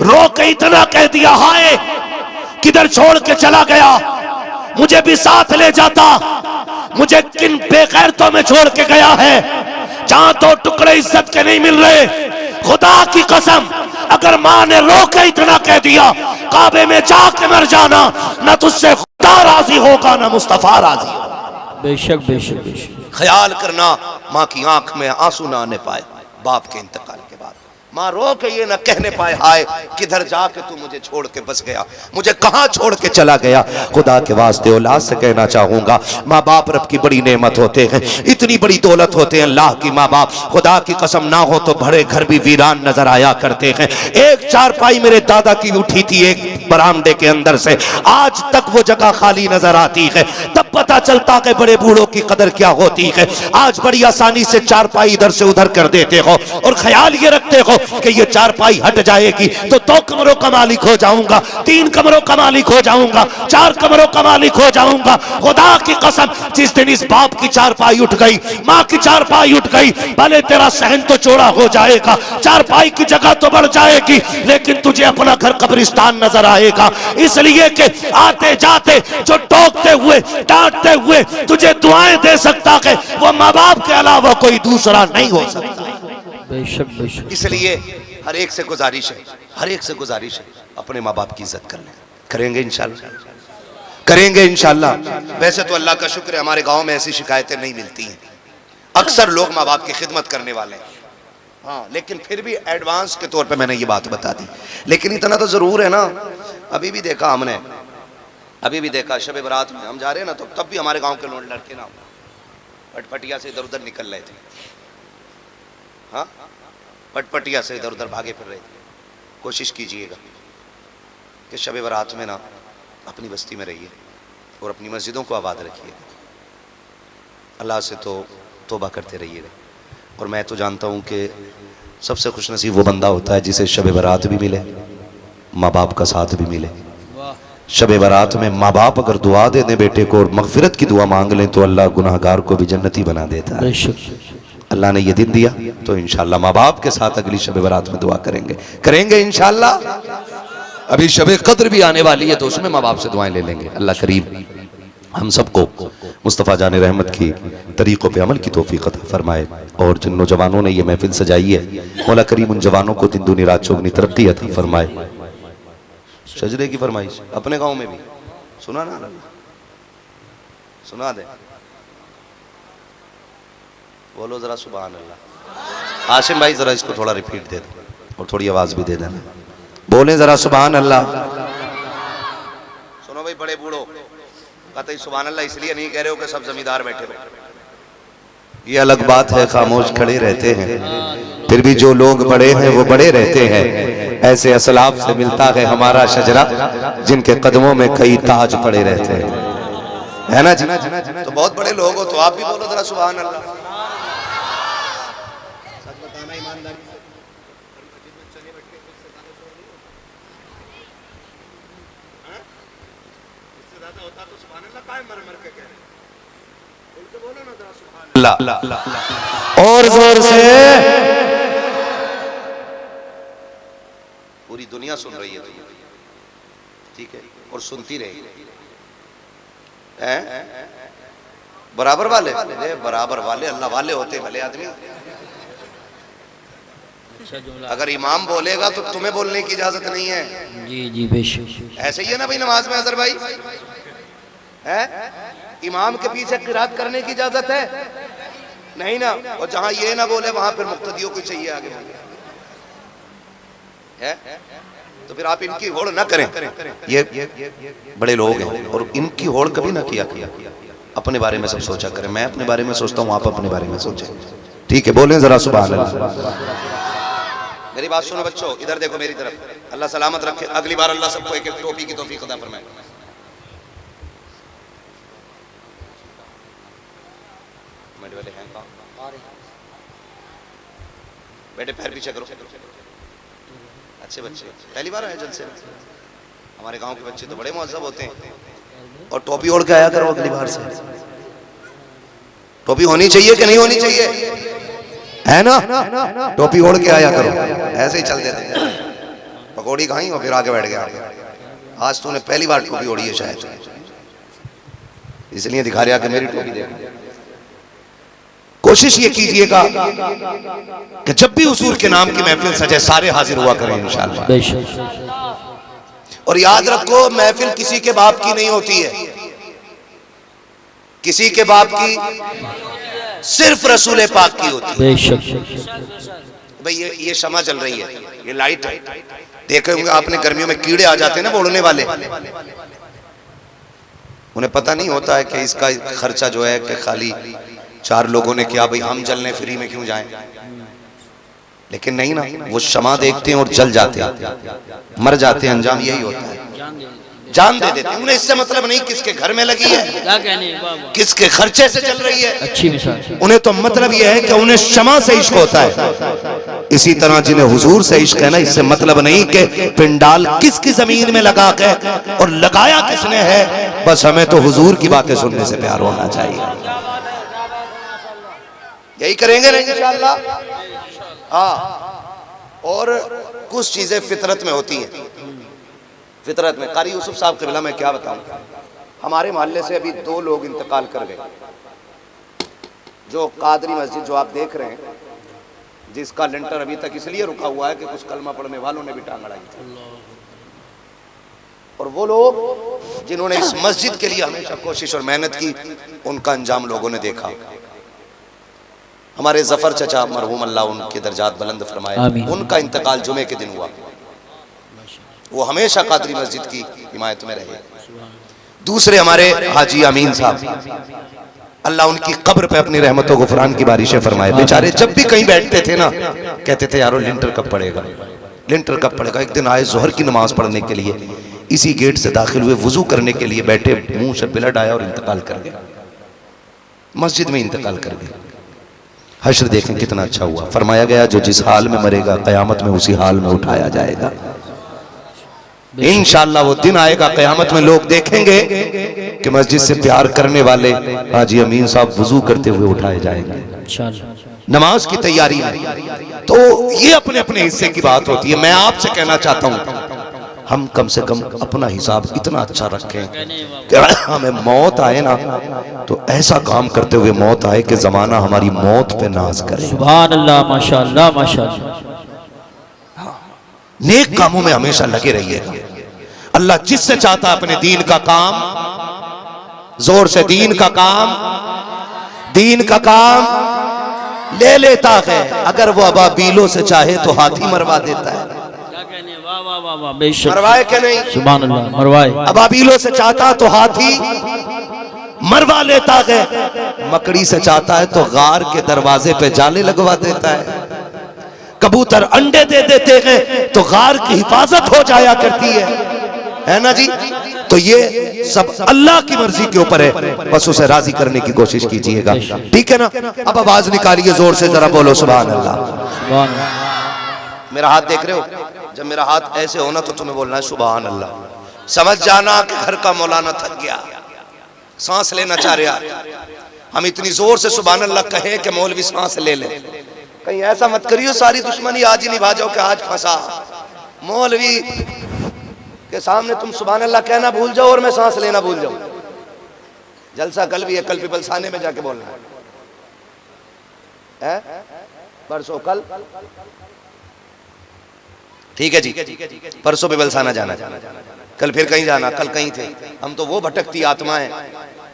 रो के इतना कह दिया, हाय किधर छोड़ के चला गया, मुझे भी साथ ले जाता, मुझे किन बेगैरतों में छोड़ के गया है, जहां 2 टुकड़े इज्जत के नहीं मिल रहे, खुदा की कसम अगर मां ने रो के इतना कह दिया, काबे में जाके मर जाना, ना तुझसे खुदा राजी होगा ना मुस्तफा राजी होगा। बेशक बेशक बेशक। ख्याल करना मां की आंख में आंसू ना आने पाए बाप के इंतकाल के बाद। मां रो के ये ना कहने पाए, हाय किधर जाके तू मुझे छोड़ के बस गया, मुझे कहां छोड़ के चला गया। खुदा के वास्ते औलाद से कहना चाहूंगा, माँ बाप रब की बड़ी नेमत होते हैं, इतनी बड़ी दौलत होते हैं अल्लाह की माँ बाप। खुदा की कसम ना हो तो बड़े घर भी वीरान नजर आया करते हैं। एक चारपाई मेरे दादा की उठी थी एक बरामदे के अंदर से, आज तक वो जगह खाली नजर आती है। तब पता चलता कि बड़े बूढ़ों की कदर क्या होती है। आज बड़ी आसानी से चारपाई इधर से उधर कर देते हो और ख्याल ये रखते हो कि ये चारपाई हट जाएगी तो 2 कमरों का मालिक हो जाऊंगा, 3 कमरों का मालिक हो जाऊंगा, 4 कमरों का मालिक हो जाऊंगा। खुदा की कसम जिस दिन इस बाप की चारपाई उठ गई, माँ की चारपाई उठ गई, भले तेरा सहन तो चौड़ा हो जाएगा, चारपाई की जगह तो बढ़ जाएगी, लेकिन तुझे अपना घर कब्रिस्तान नजर आएगा। इसलिए कि आते जाते जो टोकते हुए डांटते हुए तुझे दुआएं दे सकता है, वो माँ बाप के अलावा कोई दूसरा नहीं हो सकता। बेशक बेशक। इसलिए हर एक से गुजारिश है, हर एक से गुजारिश है, अपने माँ बाप की इज्जत कर लें। करेंगे इंशाल्लाह, करेंगे इंशाल्लाह। वैसे तो अल्लाह का शुक्र है हमारे गांव में ऐसी शिकायतें नहीं मिलती हैं, अक्सर लोग माँ बाप की खिदमत करने वाले हैं। हाँ, लेकिन फिर भी एडवांस के तौर पे मैंने ये बात बता दी। लेकिन इतना तो जरूर है ना, अभी भी देखा हमने, अभी भी देखा शब बरात में हम जा रहे हैं ना, तो तब भी हमारे गाँव के लोग लड़के ना पटपटिया से इधर उधर निकल रहे थे। हाँ, पटपटिया से इधर उधर भागे फिर रहे थे। कोशिश कीजिएगा कि शब बरात में ना अपनी बस्ती में रहिए और अपनी मस्जिदों को आबाद रखिए। अल्लाह से तो तौबा करते रहिएगा। और मैं तो जानता हूँ कि सबसे खुश नसीब वो बंदा होता है जिसे शब बरात भी मिले, माँ बाप का साथ भी मिले। शब बरात में माँ बाप अगर दुआ दे दें बेटे को और मगफिरत की दुआ मांग लें तो अल्लाह गुनाहगार को भी जन्नती बना देता है। अल्लाह ने ये दिन दिया तो इंशाल्लाह माँ बाप के साथ अगली शब बरात में दुआ करेंगे, करेंगे इंशाल्लाह। अभी शब कद्र भी आने वाली है तो उसमें माँ बाप से दुआएं ले लेंगे। अल्लाह करीम हम सबको मुस्तफ़ा जान रहमत की तरीक़ों पे अमल की तौफीक अता फरमाए। और जिन नौजवानों ने ये महफिल सजाई है, मौला करीम उन जवानों को दिन दूनी रात चौगनी तरक्की अता फरमाए। शजरे की फरमाइश अपने गाँव में भी सुना ना, सुना दे, बोलो जरा सुभान अल्लाह। आशिम भाई जरा इसको थोड़ा रिपीट दे दो और थोड़ी आवाज भी दे देना, बोले जरा सुभान अल्लाह। सुनो भाई बड़े बूढ़ो, कतई सुभान अल्लाह इसलिए नहीं कह रहे हो कि सब जमींदार बैठे हो, ये अलग बात है, खामोश खड़े रहते हैं, फिर भी जो लोग बड़े हैं वो बड़े रहते हैं। ऐसे असलाफ से मिलता है हमारा शजरा जिनके कदमों में कई ताज पड़े रहते हैं, है ना जी। तो बहुत बड़े लोग हो तो आप भी बोलो जरा सुभान अल्लाह। और जोर से, पूरी दुनिया सुन रही है, ठीक है, और सुनती रहेगी। बराबर वाले, बराबर वाले अल्लाह वाले होते भले आदमी। अगर इमाम बोलेगा तो तुम्हें बोलने की इजाजत नहीं है। जी जी बेशक। ऐसे ही है ना भाई नमाज में अजहर भाई, है इमाम के पीछे किरात करने की इजाजत है नहीं ना, और जहां ये ना बोले वहां फिर मुक्तदियों को चाहिए आगे बोले, है तो फिर आप इनकी होड़ ना करें। ये बड़े लोग हैं और इनकी होड़ कभी ना किया। अपने बारे में सब सोचा करें, मैं अपने बारे में सोचता हूँ, आप अपने बारे में सोचें, ठीक है। बोलें जरा सुभान अल्लाह। मेरी बात सुनो बच्चों, इधर देखो मेरी तरफ, अल्लाह सलामत रखे। अगली बार अल्लाह सबको एक एक टोपी की तौफीक अता फरमाए। वाले हैं कहाँ? बेटे पैर पीछे करो, अच्छे बच्चे पहली बार आए जलसे में। हमारे गांव के बच्चे तो बड़े मुअज्जब होते हैं। और टोपी ओढ़ के आया करो अगली बार से। टोपी होनी चाहिए कि नहीं होनी चाहिए, है ना? टोपी ओढ़ के आया करो, ऐसे ही चल देते। पकौड़ी खाई और फिर आगे बैठ गया। आज तूने पहली बार टोपी ओढ़ी है शायद, इसलिए दिखा रहा कि मेरी टोपी देख। कोशिश ये कीजिएगा कि जब भी हुजूर के नाम की महफिल सजे सारे हाजिर हुआ करें इंशाअल्लाह। और याद रखो महफिल किसी के बाप की नहीं होती है, किसी के बाप की सिर्फ रसूल पाक की होती है। भाई ये शमा जल रही है, ये लाइट है, देखे होंगे आपने गर्मियों में कीड़े आ जाते हैं ना उड़ने वाले, उन्हें पता नहीं होता है कि इसका खर्चा जो है कि खाली 4 लोगों ने किया, भाई हम जलने फ्री में क्यों जाएं। लेकिन नहीं ना, वो शमा देखते हैं और जल जाते हैं, मर जाते हैं, अंजाम यही होता है, जान दे देते हैं। उन्हें इससे मतलब नहीं किसके घर में लगी है, क्या कहने, किसके खर्चे से चल रही है, अच्छी मिसाल। उन्हें तो मतलब यह है कि उन्हें शमा से इश्क होता है। इसी तरह जिन्हें हुजूर से इश्क है ना, इससे मतलब नहीं कि पिंडाल किसकी जमीन में लगा के और लगाया किसने है, बस हमें तो हुजूर की बातें सुनने से प्यार होना चाहिए। यही करेंगे ना इंशाअल्लाह। हाँ, और कुछ चीजें फितरत में होती हैं, फितरत में। कारी यूसुफ साहब क़िबला में क्या बताऊं, हमारे मोहल्ले से अभी 2 लोग इंतकाल कर गए। जो कादरी मस्जिद जो आप देख रहे हैं, जिसका लिंटर अभी तक इसलिए रुका हुआ है कि कुछ कलमा पढ़ने वालों ने भी टांग अड़ाई थी। और वो लोग जिन्होंने इस मस्जिद के लिए हमेशा कोशिश और मेहनत की, उनका अंजाम लोगों ने देखा। हमारे जफर चचा मरहूम अल्लाह उनके दर्जात बुलंद फरमाए, उनका इंतकाल जुमे के दिन हुआ। वो हमेशा कादरी मस्जिद की हिमायत में रहे। दूसरे हमारे हाजी अमीन साहब, अल्लाह उनकी कब्र पे अपनी रहमतों गुफरान की बारिशें फरमाए। बेचारे जब भी कहीं बैठते थे ना, कहते थे यारो लिंटर कब पड़ेगा, लिंटर कब पड़ेगा। एक दिन आए जोहर की नमाज पढ़ने के लिए, इसी गेट से दाखिल हुए, वुजू करने के लिए बैठे, मुंह से ब्लड आया और इंतकाल कर गया, मस्जिद में इंतकाल कर गया। हश्र देखें कितना अच्छा हुआ। फरमाया गया जो जिस हाल में मरेगा कयामत में उसी हाल में उठाया जाएगा। इंशाअल्लाह वो दिन आएगा क़यामत में, लोग देखेंगे कि मस्जिद से प्यार करने वाले हाजी अमीन साहब वुजू करते हुए उठाए जाएंगे नमाज की तैयारी में। तो ये अपने अपने हिस्से की बात होती है। मैं आपसे कहना चाहता हूँ हम कम से कम अपना हिसाब इतना अच्छा रखें कि हमें मौत आए ना तो ऐसा काम करते हुए मौत आए कि जमाना हमारी मौत पे नाज करे। सुभान अल्लाह, माशाअल्लाह माशाअल्लाह। नेक कामों में हमेशा लगे रहिएगा। अल्लाह जिससे चाहता अपने दीन का काम, जोर से दीन का काम ले लेता है। अगर वो अबाबीलों से चाहे तो हाथी मरवा देता है। मरवाए क्या नहीं? सुभान अल्लाह, मरवाए। अबाबीलों से चाहता तो हाथी मरवा लेता है, मकड़ी से चाहता है तो गार के दरवाजे पे जाले लगवा देता है। कबूतर अंडे दे देते हैं तो गार की हिफाजत हो जाया करती है ना जी। तो ये सब अल्लाह की मर्जी के ऊपर है, बस उसे राजी करने की कोशिश कीजिएगा, ठीक है ना। अब आवाज निकालिए जोर से, जरा बोलो सुभान अल्लाह। मेरा हाथ देख रहे हो? जब मेरा हाथ ऐसे होना तो तुम्हें बोलना है सुभान अल्लाह। समझ जाना कि घर का मौलाना थक गया, सांस लेना चाह रहा। हम इतनी जोर से सुभान अल्लाह कहें कि मौलवी सांस ले ले। कहीं ऐसा मत करियो सारी दुश्मनी आज ही निभा जाओ कि आज फंसा। मौलवी के सामने तुम सुभान अल्लाह कहना भूल जाओ और मैं सांस लेना भूल जाऊं। जलसा कल भी है, कल पिपलसाने में जाके बोलना है, परसों कल, ठीक है जी, परसों पिपलसाना जाना, कल फिर कहीं जाना, कल कहीं थे। हम तो वो भटकती आत्माएं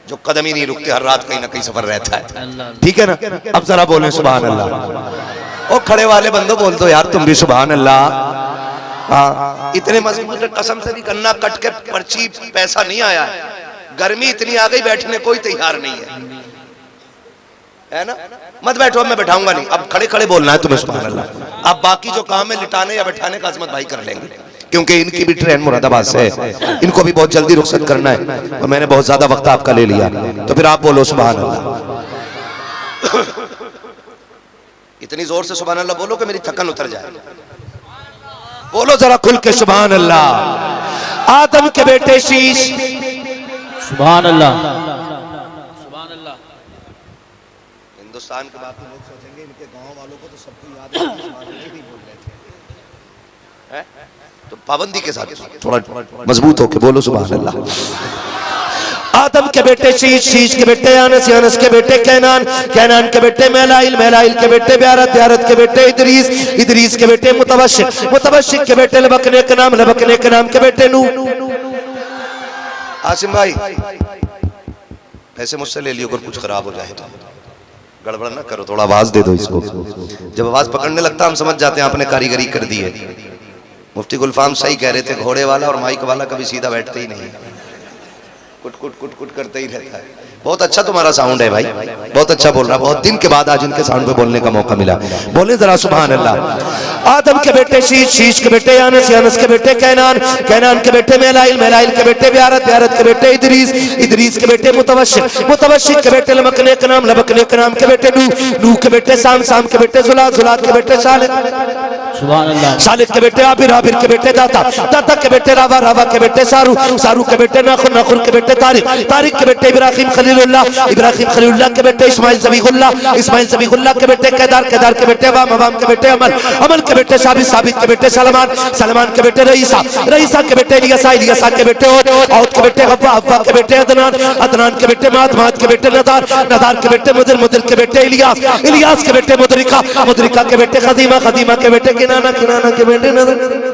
जो कदम ही नहीं रुकते, हर रात कहीं ना कहीं सफर रहता है, ठीक है ना। अब जरा बोले सुभान अल्लाह। और खड़े वाले बंदो बोल दो यार तुम भी सुभान अल्लाह। हाँ, इतने मजबूत कसम से भी गन्ना कट के पर्ची पैसा नहीं आया है। गर्मी इतनी आ गई, बैठने कोई तैयार नहीं है ना। मत बैठो, अब मैं बैठाऊंगा नहीं। अब खड़े खड़े बोलना है तुम्हें सुभान अल्लाह। अब बाकी जो काम है लिटाने या बैठाने का अजमत भाई कर लेंगे, क्योंकि इनकी भी ट्रेन मुरादाबाद से है, इनको भी बहुत जल्दी रुखसत करना है और मैंने बहुत ज्यादा वक्त आपका ले लिया। तो फिर आप बोलो सुभान अल्लाह। इतनी जोर से सुभान अल्लाह बोलो कि मेरी थकन उतर जाए। बोलो जरा खुल के सुभान अल्लाह। आदम के बेटे शीश, सुभान अल्लाह। हिंदुस्तान के बाकी लोग सोचेंगे इनके गांव वालों को तो सबको याद है, नहीं बोल रहे थे, तो पाबंदी के साथ थोड़ा मजबूत होके बोलो सुभान अल्लाह। आदम के बेटे शीश, शीश के बेटे अनस, अनस के बेटे कैनान, कैनान के बेटे मेलाइल, मेलाइल के बेटे ब्यारत, ब्यारत के बेटे इदरीस, इदरीस के बेटे मुतवशिक, मुतवशिक के बेटे लबकने के नाम, लबकने के नाम के बेटे नूह। आसिम भाई पैसे मुझसे ले लियो, अगर कुछ खराब हो जाए तो गड़बड़ ना करो, थोड़ा आवाज दे दो इसको। जब आवाज पकड़ने लगता हम समझ जाते हैं आपने कारीगरी कर दी है। मुफ्ती गुलफाम सही कह रहे थे, घोड़े वाला और माइक वाला कभी सीधा बैठते ही नहीं, कुट कुट कुट कुट करते ही रहता है। बहुत अच्छा तुम्हारा साउंड है भाई, बहुत अच्छा बोल रहा है। बहुत दिन के बाद आज इनके साउंड पे बोलने का मौका मिला, बोले जरा सुभान अल्लाह। आदम के बेटे शीश, शीश के बेटे अनस, अनस के बेटे कैनान, कैनान के बेटे मेलाइल, मेलाइल के बेटे ब्यारत, ब्यारत के बेटे इदरीस, इदरीस के बेटे मुतवशिक, मुतवशिक के बेटे लबकने के नाम, लबकने के नाम के बेटे नूह, नूह के बेटे साम, साम के बेटे जुलाद, जुलाद के बेटे सालिद, सुभान अल्लाह। सालिद के बेटे आबिर, आबिर के बेटे दाता, दाता के बेटे रावा, रावा के बेटे सारू, सारू के बेटे नाखुन, नाखुन के बेटे तारिक, तारिक के बेटे इब्राहिम खलीलुल्लाह, इब्राहिम खलीलुल्लाह के बेटे इस्माइल ज़बीहुल्लाह, इस्माइल ज़बीहुल्लाह के बेटे केदार, केदार के बेटे अवाम, अवाम के बेटे अमल, अमल के बेटे साबित, साबित के बेटे सलमान, सलमान के बेटे रईसा, रईसा के बेटे इलियासा, इलियासा के बेटे औद, औद के बेटे हव्वा, हव्वा के बेटे अदनान, अदनान के बेटे माद, माद के बेटे नदार, नदार के बेटे मुदिर, मुदिर के बेटे इलियास, इलियास के बेटे मुदरिका, मुदरिका के बेटे खदीमा, खदीमा के बेटे किनाना, किनाना के बेटे नदर,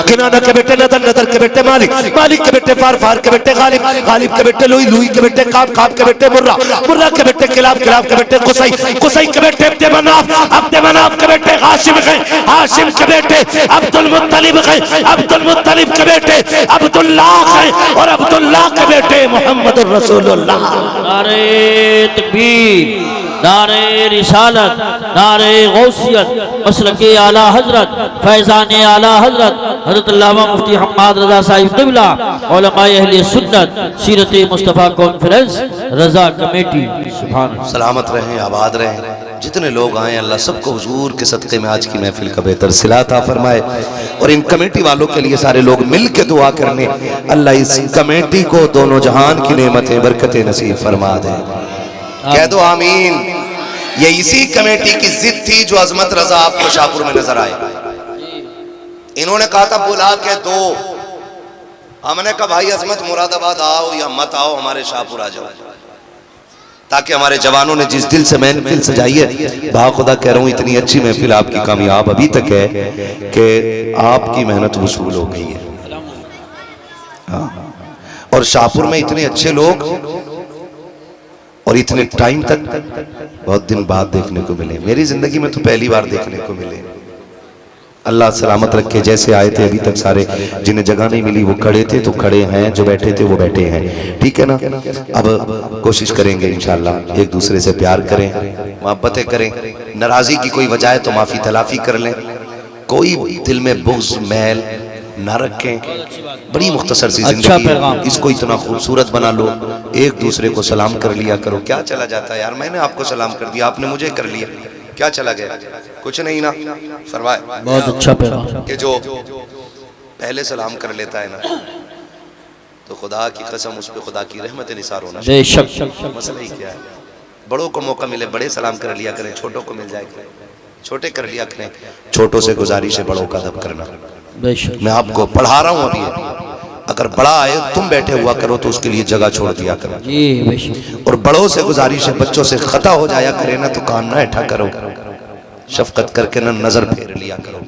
किनाना के बेटे नदर, नदर के बेटे मालिक, मालिक के बेटे फार, फार के बेटे गालिब, गालिब के बेटे लुई, लुई के बेटे काब, काब के बेटे मुर्रा, मुर्रा के बेटे किलाब, किलाब के बेटे कुसई, कुसई के बेटे अब्दे मनाफ, अब्दे मनाफ के बेटे हाशिम है, हाशिम के बेटे अब्दुल मुत्तलिब है, अब्दुल मुत्तलिब के बेटे अब्दुल्लाह है, और अब्दुल्लाह के बेटे मोहम्मदुर रसूलुल्लाह। नारे तकबीर, नारे रिसालत, नारे गौसियत, मसलके आला हजरत, फैजान आला हजरत हजरत अल्लामा मुफ्ती हम्माद रजा साहिब क़िबला, उलमाए अहले सुन्नत, सीरत मुस्तफ़ा कॉन्फ्रेंस, रजा कमेटी। सुभान सलामत रहें, आबाद रहें। जितने लोग आए अल्लाह सबको हुजूर के सदक़े में आज की महफिल का बेहतर सिला अता फरमाए। और इन कमेटी वालों के लिए सारे लोग मिल के दुआ करने, अल्लाह इस कमेटी को दोनों जहान की नेमतें बरकतें नसीब फरमा दे। कह दो आमीन। ये इसी कमेटी की जिद थी जो अजमत रजा आपको शाहपुर में नजर आए। इन्होंने कहा था बुला के दो, हमने कहा भाई अजमत मुरादाबाद आओ या मत आओ, हमारे शाहपुर आ जाओ, ताकि हमारे जवानों ने जिस दिल से महफिल सजाई है, बाखुदा कह रहा हूँ इतनी अच्छी महफिल आपकी कामयाब अभी तक है कि आपकी मेहनत वसूल हो गई है। हाँ। और शाहपुर में इतने अच्छे लोग और इतने टाइम तक बहुत दिन बाद देखने को मिले, मेरी जिंदगी में तो पहली बार देखने को मिले। अल्लाह सलामत रखे। जैसे आए थे अभी तक सारे, जिन्हें जगह नहीं मिली वो खड़े थे तो खड़े हैं, जो बैठे थे वो बैठे हैं, ठीक है ना। अब कोशिश करेंगे इंशाल्लाह एक दूसरे से प्यार करें, मोहब्बतें करें, नाराजगी की कोई वजह है तो माफी तलाफी कर लें, कोई दिल में बुग़्ज़ मैल ना रखें। बड़ी मुख्तसर सी जिंदगी है, इसको इतना खूबसूरत बना लो। एक दूसरे को सलाम कर लिया करो, क्या चला जाता है यार, मैंने आपको सलाम कर दिया, आपने मुझे कर लिया, क्या चला गया, कुछ नहीं ना। फरमाए बहुत अच्छा पैगाम कि जो पहले सलाम कर लेता है ना, तो खुदा की कसम उस पर खुदा की रहमत निसार होना। बेशक मसला ही क्या है, बड़ों को मौका मिले बड़े सलाम कर लिया करें, छोटों को मिल जाए छोटे कर लिया करें। छोटों से गुजारिश है बड़ों का अदब करना। मैं आपको पढ़ा रहा हूँ अभी, अगर बड़ा आए तुम बैठे हुआ करो तो उसके लिए जगह छोड़ दिया करो जी। और बड़ों से गुजारिश है बच्चों से खता हो जाया करे ना तो कान ना ऐठा करो, शफकत करके ना नजर फेर लिया करो,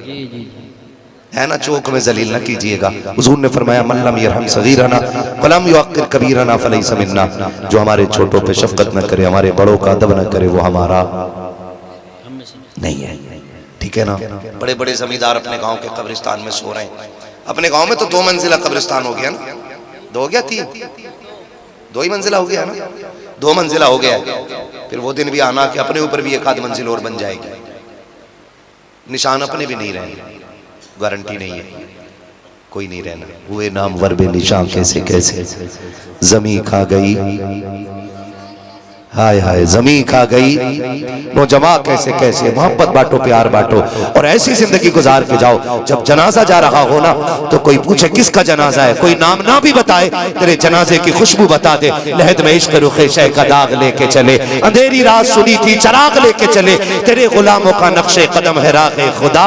है ना, चौक में जलील ना कीजिएगा। हुजूर ने फरमाया मन लम यरहम सगीरना वलम युअक्किर कबीरना फलैसा मिन्ना, जो हमारे छोटों पे शफकत न करे, हमारे बड़ों का अदब न करे, वो हमारा नहीं है, ठीक है ना। बड़े बड़े जमींदार अपने गांव के कब्रिस्तान में सो रहे हैं। अपने गांव में तो 2 मंजिला कब्रिस्तान हो गया ना, 2 हो गया 3, 2 ही मंजिला हो गया ना, 2 मंजिला हो गया। फिर वो दिन भी आना कि अपने ऊपर भी 1 आध मंजिल और बन जाएगी। निशान अपने भी नहीं रहेंगे, गारंटी नहीं है, कोई नहीं रहना। हुए नाम वर्बे निशान कैसे कैसे जमी खा गई हाय हाय जमी खा गई नौजवान कैसे कैसे, मोहब्बत बांटो प्यार बांटो और ऐसी जिंदगी गुजार के जाओ। जब जनाजा जा रहा हो ना तो कोई पूछे किसका जनाजा है, कोई नाम ना भी बताए, तेरे जनाजे की खुशबू बता दे। लहद में इश्क रुखे शह का दाग लेके चले, अंधेरी रात सुनी थी चराग लेके चले, तेरे गुलामों का नक्शे कदम है राहे खुदा,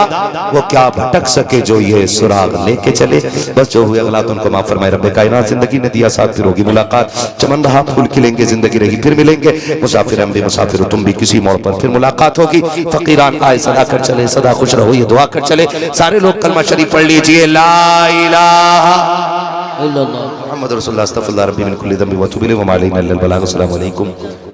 वो क्या भटक सके जो ये सुराग लेके चले। बस जो हुए अगला तो उनको माफ फरमाए रब्बे कायनात। जिंदगी ने दिया साथ, फिर होगी मुलाकात, चमन रहा फूल खिलेंगे, जिंदगी रहेगी फिर मिलेंगे। मुसाफिर हम भी मुसाफिर, तुम भी किसी मोड़ पर फिर मुलाकात होगी। फकीरान आए सदा कर चले, सदा खुश रहो ये दुआ कर चले। सारे लोग कलमा शरीफ पढ़ लीजिए, ला इलाहा इल्लल्लाह मुहम्मद रसूलुल्लाह अस्तगफिरुल्लाह रब्बी मिन कुल्ली ज़ंबि व अतूबु इलैहि व मा अलैना इल्लल बलाग। अस्सलामु अलैकुम।